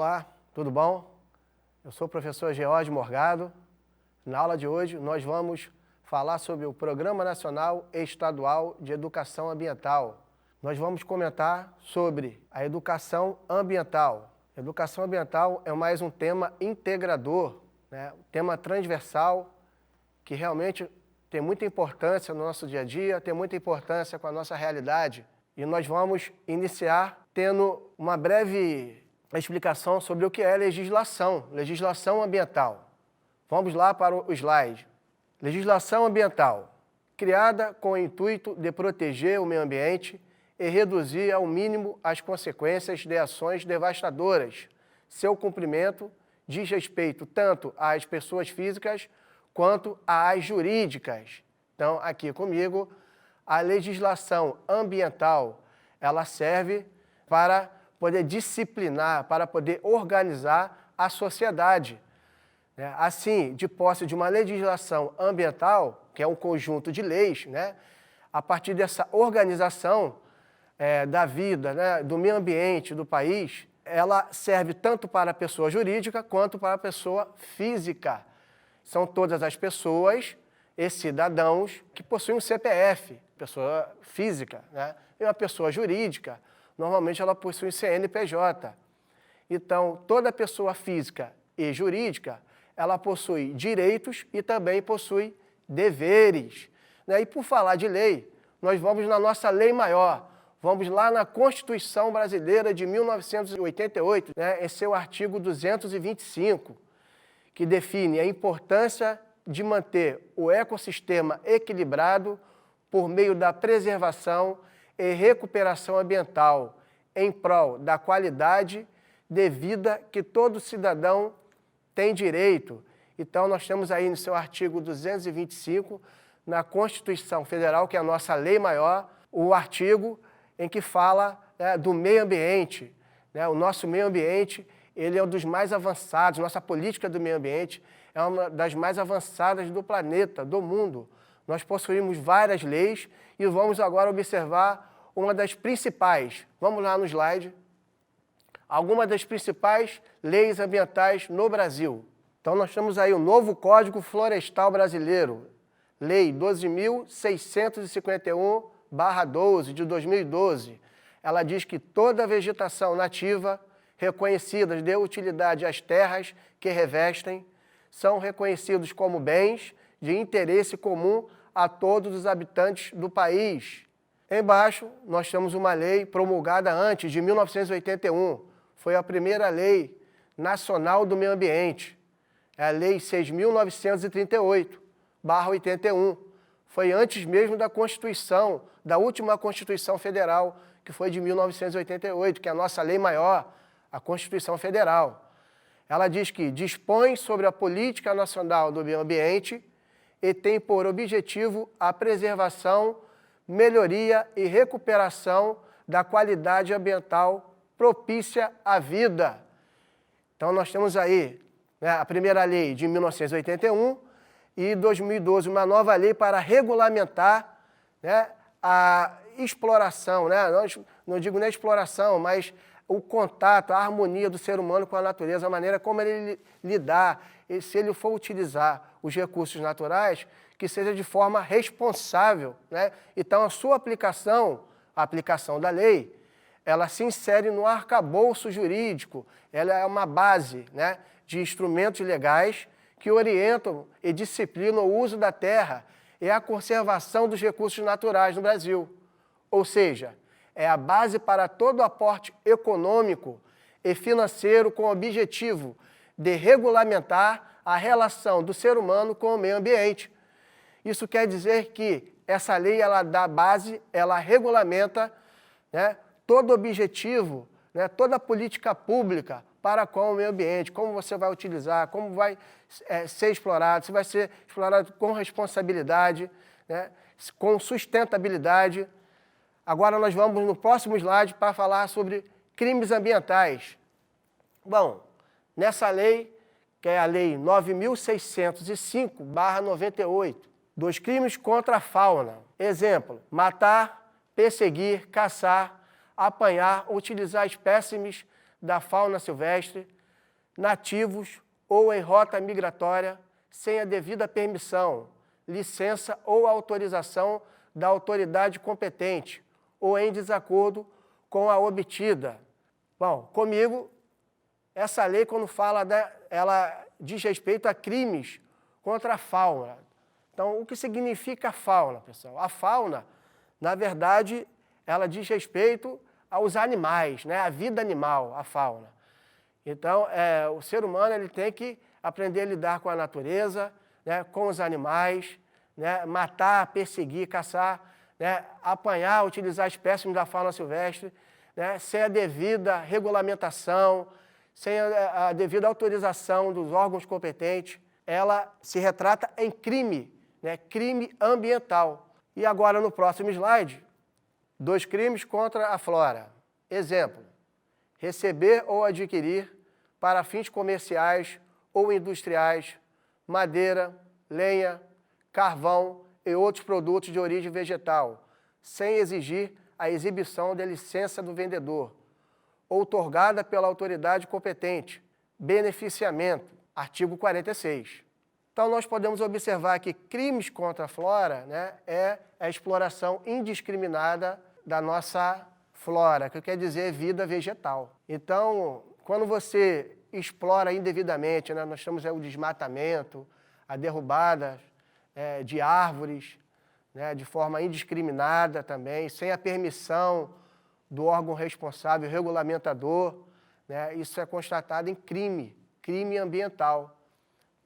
Olá, tudo bom? Eu sou o professor George Morgado. Na aula de hoje nós vamos falar sobre o Programa Nacional e Estadual de Educação Ambiental. Nós vamos comentar sobre a educação ambiental. Educação ambiental é mais um tema integrador, né? Um tema transversal que realmente tem muita importância no nosso dia a dia, tem muita importância com a nossa realidade. E nós vamos iniciar tendo uma breve explicação sobre o que é legislação ambiental. Vamos lá para o slide. Legislação ambiental, criada com o intuito de proteger o meio ambiente e reduzir ao mínimo as consequências de ações devastadoras. Seu cumprimento diz respeito tanto às pessoas físicas quanto às jurídicas. Então, aqui comigo, a legislação ambiental, ela serve para poder disciplinar, para poder organizar a sociedade. Assim, de posse de uma legislação ambiental, que é um conjunto de leis, né? A partir dessa organização da vida, né, do meio ambiente do país, ela serve tanto para a pessoa jurídica quanto para a pessoa física. São todas as pessoas e cidadãos que possuem um CPF, pessoa física, né? E uma pessoa jurídica, normalmente ela possui um CNPJ. Então, toda pessoa física e jurídica, ela possui direitos e também possui deveres, né? E por falar de lei, nós vamos na nossa lei maior, vamos lá na Constituição Brasileira de 1988, né? Em seu artigo 225, que define a importância de manter o ecossistema equilibrado por meio da preservação e recuperação ambiental, em prol da qualidade de vida que todo cidadão tem direito. Então, nós temos aí no seu artigo 225, na Constituição Federal, que é a nossa lei maior, o artigo em que fala do meio ambiente. O nosso meio ambiente, ele é um dos mais avançados, nossa política do meio ambiente é uma das mais avançadas do planeta, do mundo. Nós possuímos várias leis e vamos agora observar uma das principais. Vamos lá no slide. Algumas das principais leis ambientais no Brasil. Então, nós temos aí o novo Código Florestal Brasileiro, Lei 12.651/12, de 2012. Ela diz que toda vegetação nativa reconhecida de utilidade às terras que revestem são reconhecidos como bens de interesse comum a todos os habitantes do país. Embaixo, nós temos uma lei promulgada antes, de 1981. Foi a primeira lei nacional do meio ambiente. É a Lei 6.938/81. Foi antes mesmo da Constituição, da última Constituição Federal, que foi de 1988, que é a nossa lei maior, a Constituição Federal. Ela diz que dispõe sobre a política nacional do meio ambiente e tem por objetivo a preservação, melhoria e recuperação da qualidade ambiental propícia à vida. Então, nós temos aí, né, a primeira lei de 1981 e 2012, uma nova lei para regulamentar, né, a exploração, né? Não digo nem exploração, mas o contato, a harmonia do ser humano com a natureza, a maneira como ele lidar, e se ele for utilizar os recursos naturais, que seja de forma responsável, né? Então, a sua aplicação, a aplicação da lei, ela se insere no arcabouço jurídico, ela é uma base, né, de instrumentos legais que orientam e disciplinam o uso da terra e a conservação dos recursos naturais no Brasil. Ou seja, é a base para todo aporte econômico e financeiro com o objetivo de regulamentar a relação do ser humano com o meio ambiente. Isso quer dizer que essa lei, ela dá base, ela regulamenta, né, todo objetivo, né, toda política pública para com o meio ambiente, como você vai utilizar, como vai ser explorado, se vai ser explorado com responsabilidade, né, com sustentabilidade. Agora nós vamos no próximo slide para falar sobre crimes ambientais. Bom, nessa lei, que é a Lei 9.605/98, dos crimes contra a fauna. Exemplo, matar, perseguir, caçar, apanhar, utilizar espécimes da fauna silvestre, nativos ou em rota migratória, sem a devida permissão, licença ou autorização da autoridade competente, ou em desacordo com a obtida. Bom, comigo, essa lei, quando fala, ela diz respeito a crimes contra a fauna. Então, o que significa fauna, pessoal? A fauna, na verdade, ela diz respeito aos animais, né? A vida animal, a fauna. Então, o ser humano ele tem que aprender a lidar com a natureza, né? Com os animais, né? Matar, perseguir, caçar, né? Apanhar, utilizar espécimes da fauna silvestre, né? Sem a devida regulamentação, sem a devida autorização dos órgãos competentes, ela se retrata em crime, né? Crime ambiental. E agora, no próximo slide, 2 crimes contra a flora. Exemplo: receber ou adquirir, para fins comerciais ou industriais, madeira, lenha, carvão e outros produtos de origem vegetal, sem exigir a exibição de licença do vendedor, outorgada pela autoridade competente. Beneficiamento, artigo 46. Então, nós podemos observar que crimes contra a flora, né, é a exploração indiscriminada da nossa flora, que quer dizer vida vegetal. Então, quando você explora indevidamente, né, nós temos o desmatamento, a derrubada de árvores, né, de forma indiscriminada também, sem a permissão do órgão responsável, regulamentador, né, isso é constatado em crime ambiental.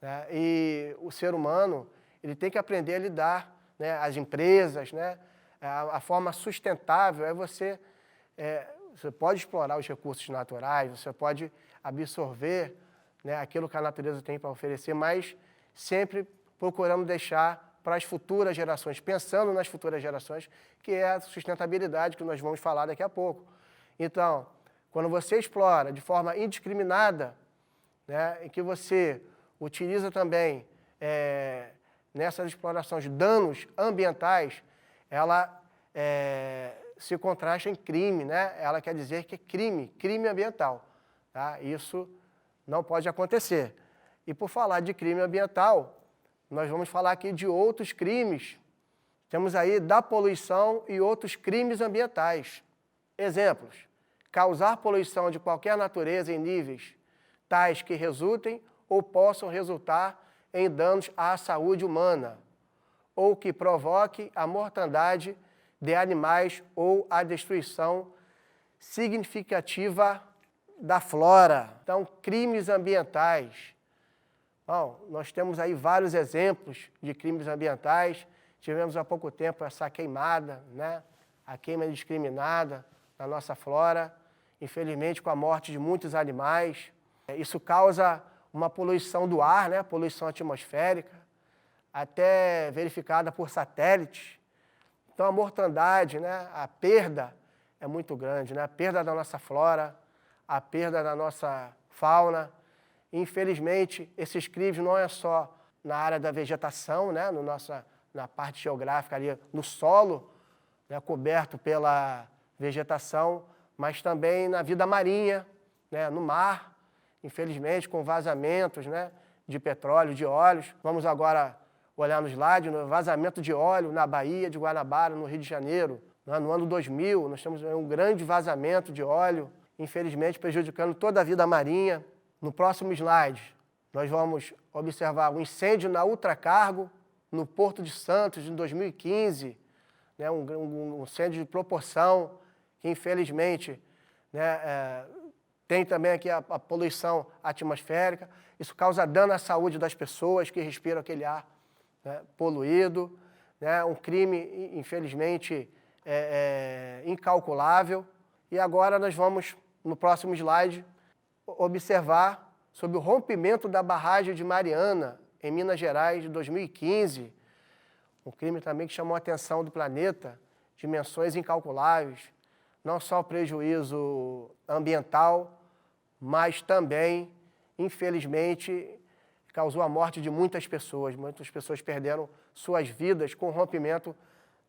Né, e o ser humano ele tem que aprender a lidar, né, as empresas, né, a forma sustentável é você pode explorar os recursos naturais, você pode absorver, né, aquilo que a natureza tem para oferecer, mas sempre procurando deixar para as futuras gerações, pensando nas futuras gerações, que é a sustentabilidade que nós vamos falar daqui a pouco. Então, quando você explora de forma indiscriminada, né, em que você utiliza também nessas explorações danos ambientais, ela se contrasta em crime, né? Ela quer dizer que é crime ambiental. Tá? Isso não pode acontecer. E por falar de crime ambiental, nós vamos falar aqui de outros crimes. Temos aí da poluição e outros crimes ambientais. Exemplos: causar poluição de qualquer natureza em níveis tais que resultem ou possam resultar em danos à saúde humana, ou que provoque a mortandade de animais ou a destruição significativa da flora. Então, crimes ambientais. Bom, nós temos aí vários exemplos de crimes ambientais. Tivemos há pouco tempo essa queimada, né? A queima indiscriminada na nossa flora, infelizmente com a morte de muitos animais. Isso causa uma poluição do ar, né? Poluição atmosférica, até verificada por satélites. Então, a mortandade, né? A perda é muito grande, né? A perda da nossa flora, a perda da nossa fauna. Infelizmente, esses crimes não é só na área da vegetação, né? Na parte geográfica ali, no solo, né? Coberto pela vegetação, mas também na vida marinha, né? No mar, infelizmente, com vazamentos, né? De petróleo, de óleos. Vamos agora olhar no slide, no vazamento de óleo na Baía de Guanabara, no Rio de Janeiro. No ano 2000, nós temos um grande vazamento de óleo, infelizmente prejudicando toda a vida marinha. No próximo slide, nós vamos observar um incêndio na Ultracargo, no Porto de Santos, em 2015, né, um incêndio de proporção, que infelizmente, né, tem também aqui a poluição atmosférica. Isso causa dano à saúde das pessoas que respiram aquele ar, né, poluído, né, um crime, infelizmente, incalculável. E agora nós vamos, no próximo slide, observar sobre o rompimento da barragem de Mariana, em Minas Gerais, de 2015. Um crime também que chamou a atenção do planeta, dimensões incalculáveis, não só o prejuízo ambiental, mas também, infelizmente, causou a morte de muitas pessoas. Muitas pessoas perderam suas vidas com o rompimento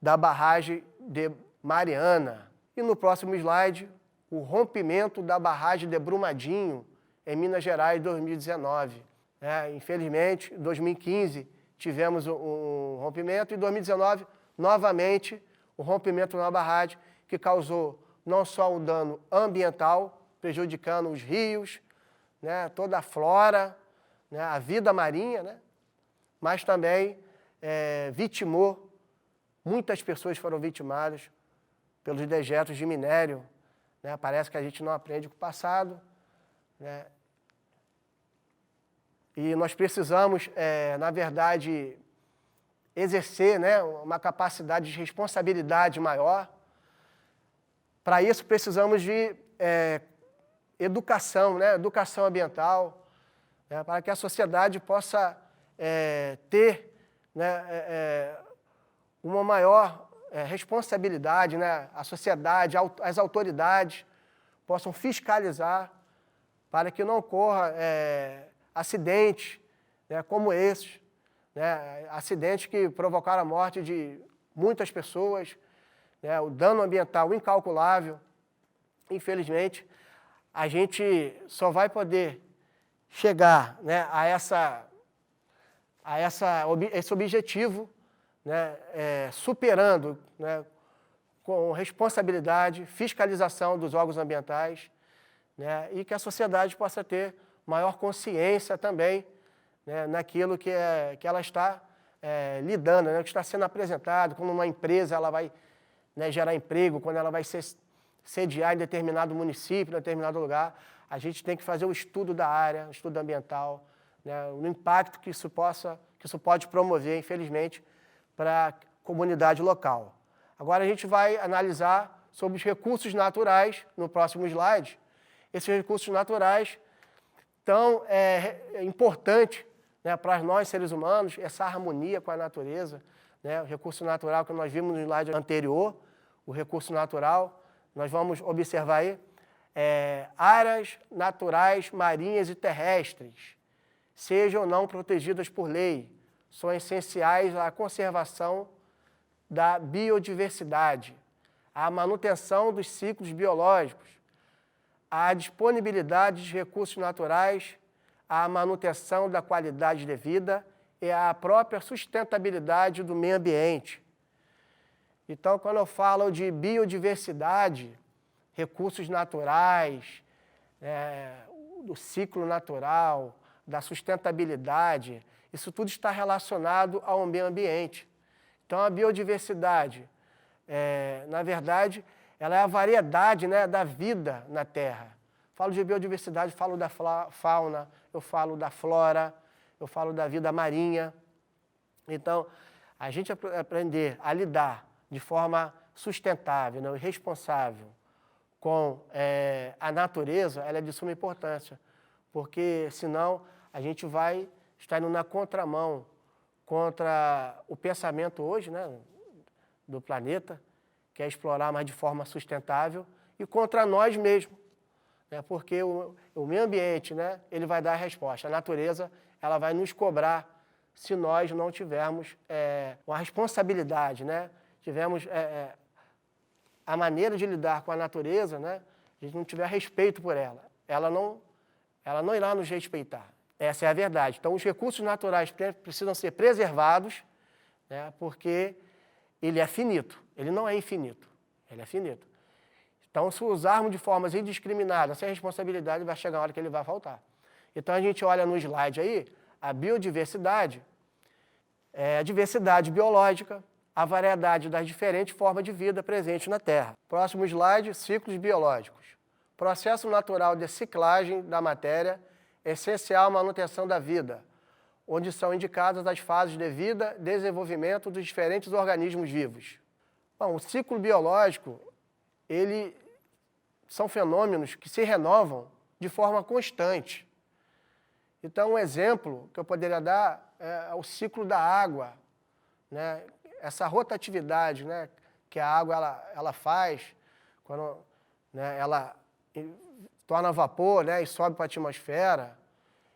da barragem de Mariana. E no próximo slide, o rompimento da barragem de Brumadinho, em Minas Gerais, em 2019. Infelizmente, em 2015 tivemos um rompimento, e em 2019, novamente, o rompimento na barragem, que causou não só um dano ambiental, prejudicando os rios, né, toda a flora, né, a vida marinha, né, mas também vitimou, muitas pessoas foram vitimadas pelos dejetos de minério. Né, parece que a gente não aprende com o passado, né, e nós precisamos, na verdade, exercer, né, uma capacidade de responsabilidade maior. Para isso, precisamos de educação, né, educação ambiental, né, para que a sociedade possa ter, né, uma maior responsabilidade, né, a sociedade, as autoridades possam fiscalizar para que não ocorra acidentes, né, como esses, né, acidentes que provocaram a morte de muitas pessoas, né, o dano ambiental incalculável. Infelizmente, a gente só vai poder chegar, né, a esse objetivo, né, superando, né, com responsabilidade, fiscalização dos órgãos ambientais, né, e que a sociedade possa ter maior consciência também, né, naquilo que ela está lidando, né, que está sendo apresentado. Quando uma empresa ela vai, né, gerar emprego, quando ela vai sediar em determinado município, em determinado lugar, a gente tem que fazer o estudo da área, o estudo ambiental, né, o impacto que isso pode promover, infelizmente, para a comunidade local. Agora a gente vai analisar sobre os recursos naturais no próximo slide. Esses recursos naturais tão importante, né, para nós seres humanos, essa harmonia com a natureza, né, o recurso natural que nós vimos no slide anterior, o recurso natural, nós vamos observar aí, áreas naturais marinhas e terrestres, sejam ou não protegidas por lei, são essenciais à conservação da biodiversidade, à manutenção dos ciclos biológicos, à disponibilidade de recursos naturais, à manutenção da qualidade de vida e à própria sustentabilidade do meio ambiente. Então, quando eu falo de biodiversidade, recursos naturais, do ciclo natural, da sustentabilidade, isso tudo está relacionado ao meio ambiente. Então, a biodiversidade, na verdade, ela é a variedade, né, da vida na Terra. Falo de biodiversidade, falo da fauna, eu falo da flora, eu falo da vida marinha. Então, a gente aprender a lidar de forma sustentável, né, e responsável com a natureza, ela é de suma importância, porque senão a gente vai estar indo na contramão contra o pensamento hoje, né, do planeta, que é explorar mais de forma sustentável, e contra nós mesmos, né, porque o meio ambiente, né, ele vai dar a resposta. A natureza ela vai nos cobrar se nós não tivermos uma responsabilidade, né, tivermos a maneira de lidar com a natureza, né, a gente não tiver respeito por ela, ela não irá nos respeitar. Essa é a verdade. Então, os recursos naturais precisam ser preservados, né, porque ele é finito, ele não é infinito, ele é finito. Então, se usarmos de formas indiscriminadas, sem responsabilidade, vai chegar uma hora que ele vai faltar. Então, a gente olha no slide aí, a biodiversidade, a diversidade biológica, a variedade das diferentes formas de vida presentes na Terra. Próximo slide, ciclos biológicos. Processo natural de ciclagem da matéria, essencial à manutenção da vida, onde são indicadas as fases de vida e desenvolvimento dos diferentes organismos vivos. Bom, o ciclo biológico, são fenômenos que se renovam de forma constante. Então, um exemplo que eu poderia dar é o ciclo da água, né? Essa rotatividade, né, que a água ela faz, quando, né, ela torna vapor, né, e sobe para a atmosfera,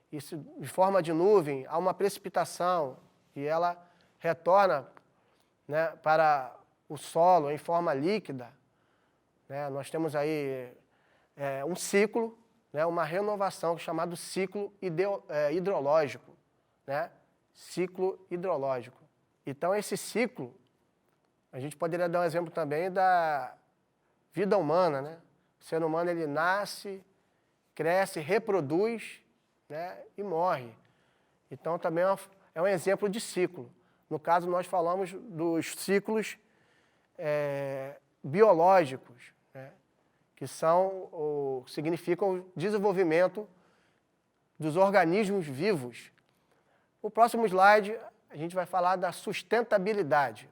isso, de forma de nuvem, há uma precipitação e ela retorna, né, para o solo em forma líquida. Né? Nós temos aí um ciclo, né, uma renovação chamada ciclo hidrológico, né? Ciclo hidrológico. Então, esse ciclo, a gente poderia dar um exemplo também da vida humana, né? O ser humano, ele nasce, cresce, reproduz, né, e morre. Então, também é um exemplo de ciclo. No caso, nós falamos dos ciclos biológicos, né, que significam o desenvolvimento dos organismos vivos. No próximo slide, a gente vai falar da sustentabilidade.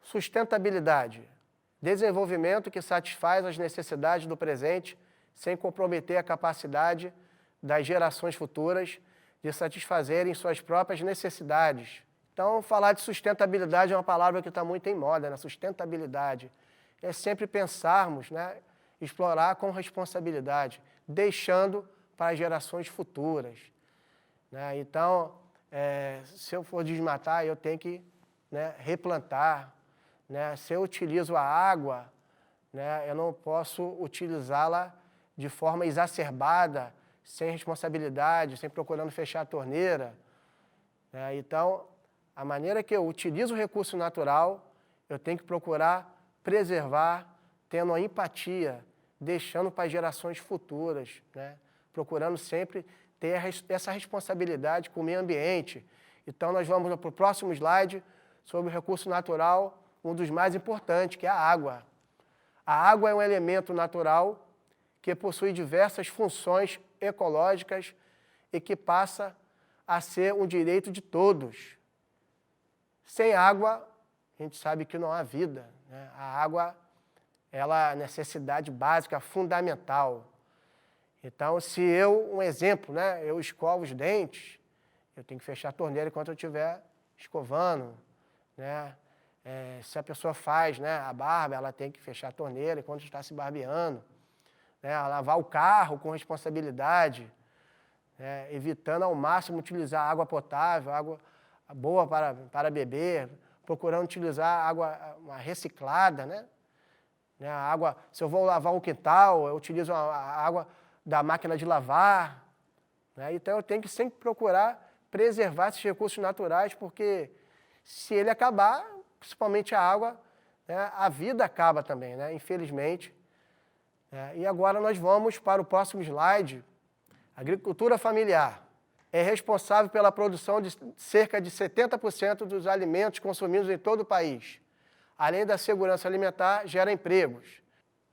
Sustentabilidade, desenvolvimento que satisfaz as necessidades do presente sem comprometer a capacidade das gerações futuras de satisfazerem suas próprias necessidades. Então, falar de sustentabilidade é uma palavra que está muito em moda, né? Sustentabilidade. É sempre pensarmos, né, explorar com responsabilidade, deixando para as gerações futuras, né? Então, se eu for desmatar, eu tenho que, né, replantar, né? Se eu utilizo a água, né, eu não posso utilizá-la de forma exacerbada, sem responsabilidade, sem procurando fechar a torneira, né? Então, a maneira que eu utilizo o recurso natural, eu tenho que procurar preservar, tendo a empatia, deixando para as gerações futuras, né? Procurando sempre ter essa responsabilidade com o meio ambiente. Então, nós vamos para o próximo slide sobre o recurso natural, um dos mais importantes, que é a água. A água é um elemento natural que possui diversas funções ecológicas e que passa a ser um direito de todos. Sem água, a gente sabe que não há vida, né? A água, ela é necessidade básica, fundamental. Então, um exemplo, né? Eu escovo os dentes, eu tenho que fechar a torneira enquanto eu estiver escovando, né? Se a pessoa faz, né, a barba, ela tem que fechar a torneira enquanto está se barbeando, né? Lavar o carro com responsabilidade, né? Evitando ao máximo utilizar água potável, água boa para beber, procurando utilizar água reciclada, né? A água, se eu vou lavar um quintal, eu utilizo a água da máquina de lavar, né? Então eu tenho que sempre procurar preservar esses recursos naturais, porque se ele acabar, principalmente a água, né, a vida acaba também, né? Infelizmente. E agora nós vamos para o próximo slide. Agricultura familiar é responsável pela produção de cerca de 70% dos alimentos consumidos em todo o país. Além da segurança alimentar, gera empregos.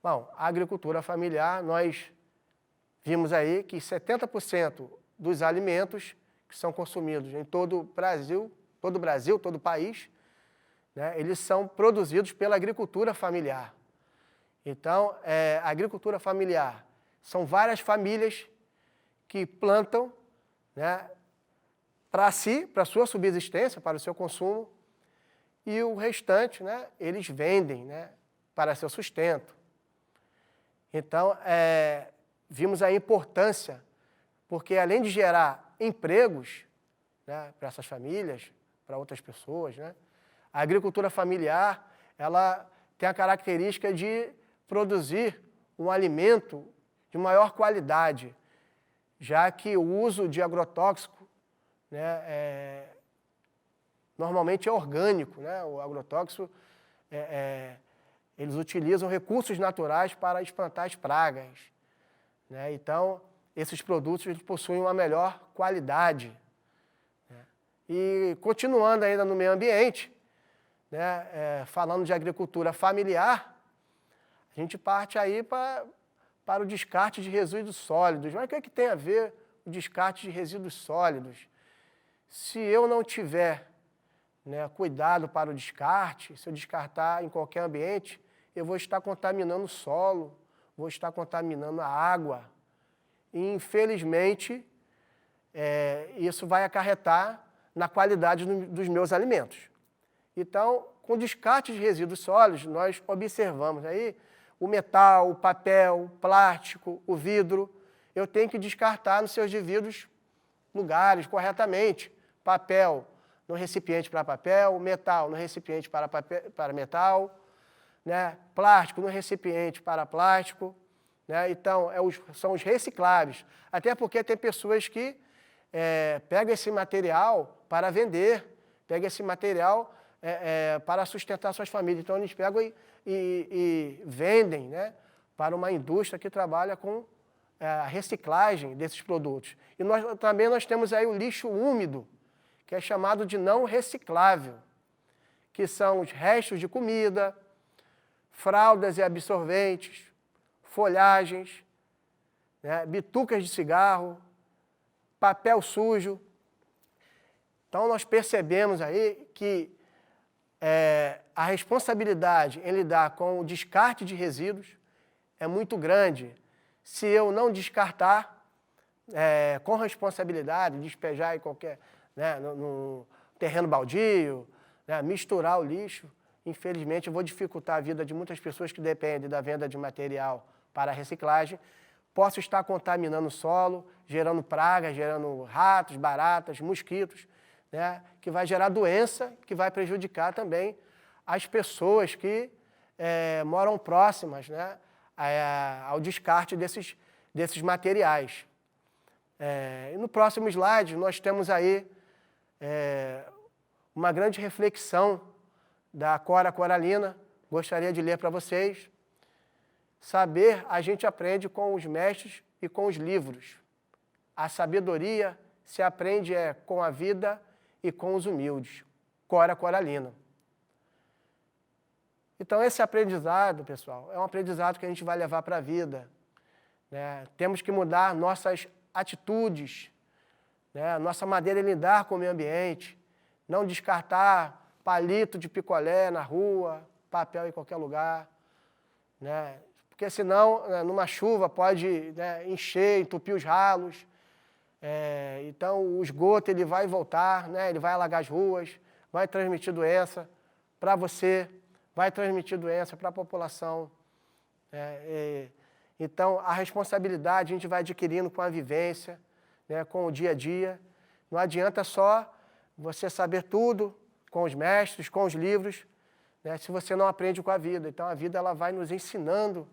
Bom, a agricultura familiar, nós vimos aí que 70% dos alimentos que são consumidos em todo o Brasil, todo o país, né, eles são produzidos pela agricultura familiar. Então, a agricultura familiar são várias famílias que plantam, né, para si, para a sua subsistência, para o seu consumo, e o restante, né, eles vendem, né, para seu sustento. Então, vimos a importância, porque além de gerar empregos, né, para essas famílias, para outras pessoas, né, a agricultura familiar, ela tem a característica de produzir um alimento de maior qualidade, já que o uso de agrotóxico, né, normalmente é orgânico, né? O agrotóxico, eles utilizam recursos naturais para espantar as pragas, né? Então, esses produtos eles possuem uma melhor qualidade, né? E continuando ainda no meio ambiente, né, falando de agricultura familiar, a gente parte aí para o descarte de resíduos sólidos. Mas o que é que tem a ver o descarte de resíduos sólidos? Se eu não tiver, né, cuidado para o descarte, se eu descartar em qualquer ambiente, eu vou estar contaminando o solo, vou estar contaminando a água. E, infelizmente, isso vai acarretar na qualidade dos meus alimentos. Então, com descarte de resíduos sólidos, nós observamos aí o metal, o papel, o plástico, o vidro. Eu tenho que descartar nos seus devidos lugares corretamente. Papel no recipiente para papel, metal no recipiente para metal, né? Plástico no recipiente para plástico. né? Então, são os recicláveis. Até porque tem pessoas que pegam esse material para vender, pegam esse material para sustentar suas famílias. Então, eles pegam e vendem, né, para uma indústria que trabalha com a reciclagem desses produtos. E também nós temos aí o lixo úmido, que é chamado de não reciclável, que são os restos de comida, fraldas e absorventes, folhagens, né, bitucas de cigarro, papel sujo. Então, nós percebemos aí que a responsabilidade em lidar com o descarte de resíduos é muito grande. Se eu não descartar com responsabilidade, despejar em qualquer, né, no terreno baldio, né, misturar o lixo, infelizmente eu vou dificultar a vida de muitas pessoas que dependem da venda de material para reciclagem. Posso estar contaminando o solo, gerando pragas, gerando ratos, baratas, mosquitos, né, que vai gerar doença, que vai prejudicar também as pessoas que moram próximas, né, ao descarte desses materiais. E no próximo slide nós temos aí uma grande reflexão da Cora Coralina, gostaria de ler para vocês. Saber a gente aprende com os mestres e com os livros. A sabedoria se aprende com a vida e com os humildes. Cora Coralina. Então, esse aprendizado, pessoal, é um aprendizado que a gente vai levar para a vida, né? Temos que mudar nossas atitudes, né? Nossa maneira de lidar com o meio ambiente, não descartar palito de picolé na rua, papel em qualquer lugar, né? Porque senão, numa chuva, pode, né, encher, entupir os ralos. Então, o esgoto ele vai voltar, né? Ele vai alagar as ruas, vai transmitir doença para você, vai transmitir doença para a população. Então, a responsabilidade a gente vai adquirindo com a vivência, né, com o dia a dia. Não adianta só você saber tudo com os mestres, com os livros, né, se você não aprende com a vida. Então, a vida ela vai nos ensinando,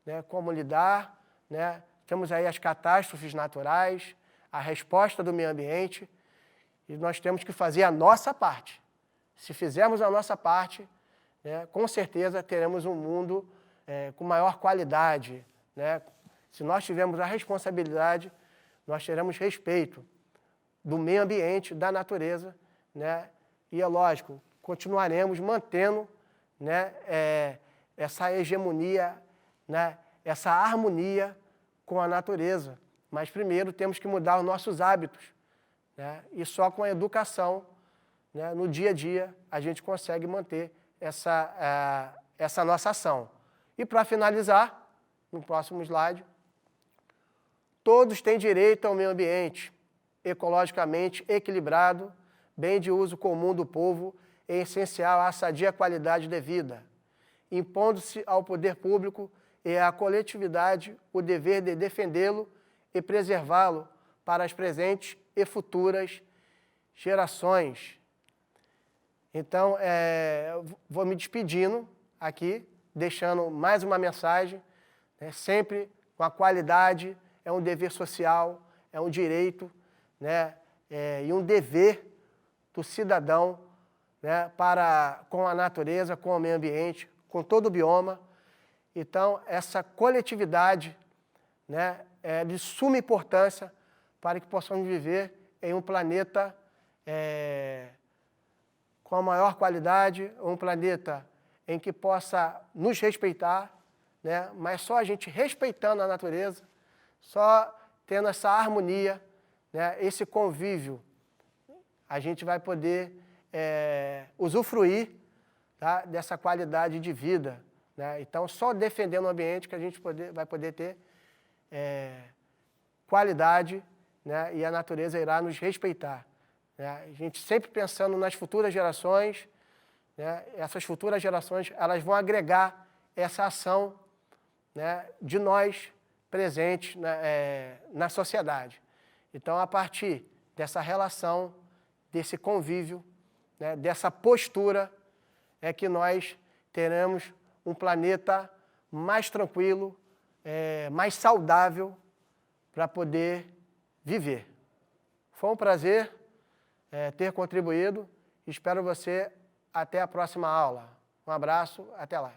né, como lidar, né? Temos aí as catástrofes naturais, a resposta do meio ambiente, e nós temos que fazer a nossa parte. Se fizermos a nossa parte, né, com certeza teremos um mundo com maior qualidade, né? Se nós tivermos a responsabilidade, nós teremos respeito do meio ambiente, da natureza, né? E é lógico, continuaremos mantendo, né, essa hegemonia, né, essa harmonia com a natureza. Mas primeiro temos que mudar os nossos hábitos, né? E só com a educação, né, no dia a dia, a gente consegue manter essa nossa ação. E para finalizar, no próximo slide, todos têm direito ao meio ambiente, ecologicamente equilibrado, bem de uso comum do povo e essencial à sadia qualidade de vida, impondo-se ao poder público e à coletividade o dever de defendê-lo e preservá-lo para as presentes e futuras gerações. Então, vou me despedindo aqui, deixando mais uma mensagem, né, sempre com a qualidade, é um dever social, é um direito, né, e um dever do cidadão, né, com a natureza, com o meio ambiente, com todo o bioma. Então, essa coletividade, né, é de suma importância para que possamos viver em um planeta com a maior qualidade, um planeta em que possa nos respeitar, né, mas só a gente respeitando a natureza, só tendo essa harmonia, né, esse convívio, a gente vai poder usufruir, tá, dessa qualidade de vida, né? Então, só defendendo o ambiente que a gente vai poder ter qualidade, né, e a natureza irá nos respeitar, né? A gente sempre pensando nas futuras gerações, né? Essas futuras gerações elas vão agregar essa ação, né, de nós presentes na sociedade. Então, a partir dessa relação, desse convívio, né, dessa postura, é que nós teremos um planeta mais tranquilo, mais saudável para poder viver. Foi um prazer ter contribuído. Espero você até a próxima aula. Um abraço, até lá.